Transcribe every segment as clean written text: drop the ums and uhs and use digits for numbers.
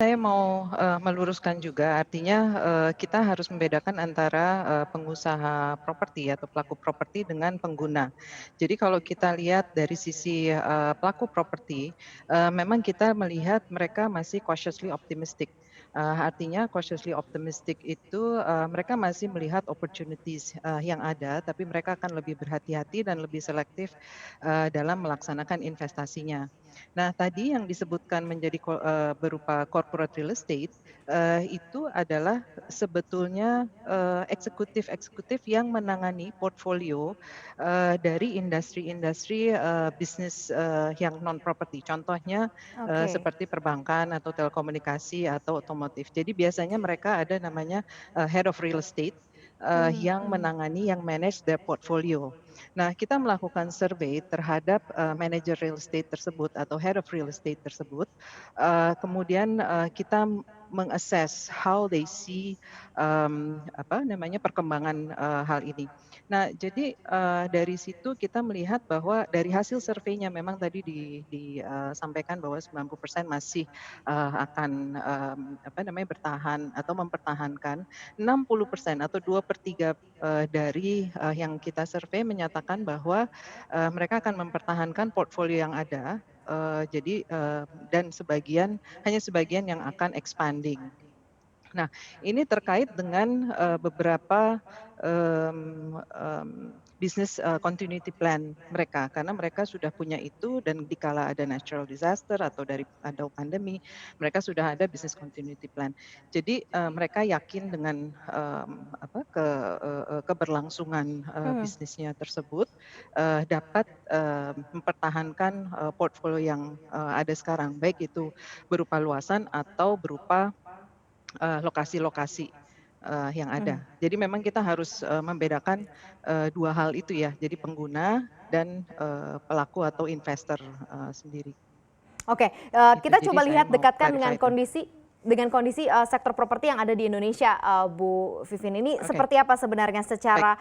Saya mau, meluruskan juga, artinya, kita harus membedakan antara, pengusaha properti atau pelaku properti dengan pengguna. Jadi kalau kita lihat dari sisi, pelaku properti, memang kita melihat mereka masih cautiously optimistic. Artinya cautiously optimistic itu, mereka masih melihat opportunities, yang ada, tapi mereka akan lebih berhati-hati dan lebih selektif, dalam melaksanakan investasinya. Nah, tadi yang disebutkan menjadi berupa corporate real estate, itu adalah sebetulnya, eksekutif-eksekutif yang menangani portfolio, dari industri-industri, bisnis, yang non property. Contohnya, Oke. seperti perbankan atau telekomunikasi atau otomotif. Jadi biasanya mereka ada namanya, head of real estate, yang Mhm. menangani, yang manage their portfolio. Nah, kita melakukan survei terhadap, manajer real estate tersebut atau head of real estate tersebut, kemudian, kita meng-assess how they see, apa namanya, perkembangan, hal ini. Nah, jadi, dari situ kita melihat bahwa dari hasil surveinya memang tadi sampaikan bahwa 90% masih, akan, apa namanya, bertahan atau mempertahankan. 60% atau 2/3 dari, yang kita survei menyatakan bahwa, mereka akan mempertahankan portfolio yang ada, jadi, dan hanya sebagian yang akan expanding. Nah, ini terkait dengan, beberapa, bisnis, continuity plan mereka, karena mereka sudah punya itu dan dikala ada natural disaster atau pandemi, mereka sudah ada business continuity plan. Jadi, mereka yakin dengan, keberlangsungan, Mhm. bisnisnya tersebut, dapat, mempertahankan, portfolio yang, ada sekarang, baik itu berupa luasan atau berupa lokasi-lokasi, yang Mhm. ada. Jadi memang kita harus, membedakan, 2 hal itu ya, jadi pengguna dan, pelaku atau investor, sendiri, Oke, gitu. kita Jadi coba saya lihat mau dekatkan clarify itu. dengan kondisi, sektor properti yang ada di Indonesia, Bu Vivin. Ini Oke, seperti apa sebenarnya baik. secara,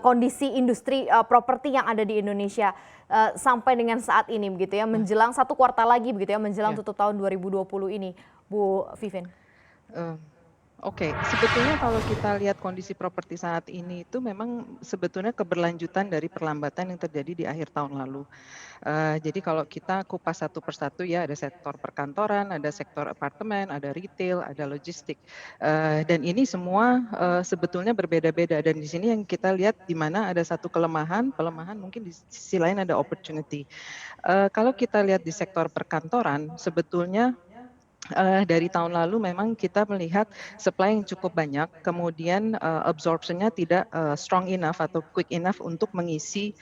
kondisi industri, properti yang ada di Indonesia, sampai dengan saat ini begitu ya, Nah, menjelang satu kuartal lagi begitu ya, menjelang ya, tutup tahun 2020 ini, Bu Vivin? eee Oke, sebetulnya kalau kita lihat kondisi properti saat ini itu memang sebetulnya keberlanjutan dari perlambatan yang terjadi di akhir tahun lalu. Jadi kalau kita kupas satu persatu ya, ada sektor perkantoran, ada sektor apartemen, ada retail, ada logistik. Dan ini semua, sebetulnya berbeda-beda dan di sini yang kita lihat di mana ada satu pelemahan mungkin di sisi lain ada opportunity. Kalau kita lihat di sektor perkantoran, sebetulnya dari tahun lalu memang kita melihat supply yang cukup banyak, kemudian, absorption-nya tidak, strong enough atau quick enough untuk mengisi,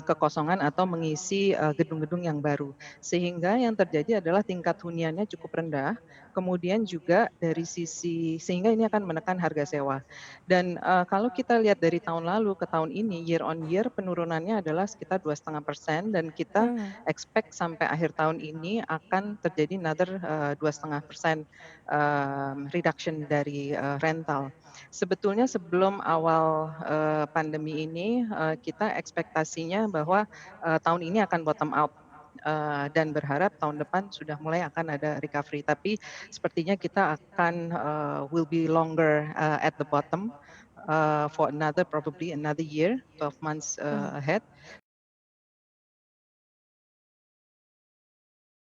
kekosongan atau mengisi, gedung-gedung yang baru. Sehingga yang terjadi adalah tingkat huniannya cukup rendah, kemudian juga dari sisi sehingga ini akan menekan harga sewa. Dan, kalau kita lihat dari tahun lalu ke tahun ini, year on year penurunannya adalah sekitar 2,5% dan kita Mhm. expect sampai akhir tahun ini akan terjadi another, 2,5%, reduction dari, rental. Sebetulnya sebelum awal, pandemi ini, kita ekspektasinya bahwa, tahun ini akan bottom out, dan berharap tahun depan sudah mulai akan ada recovery. Tapi sepertinya kita akan, will be longer, at the bottom, for probably another year, 12 months, Mhm. ahead.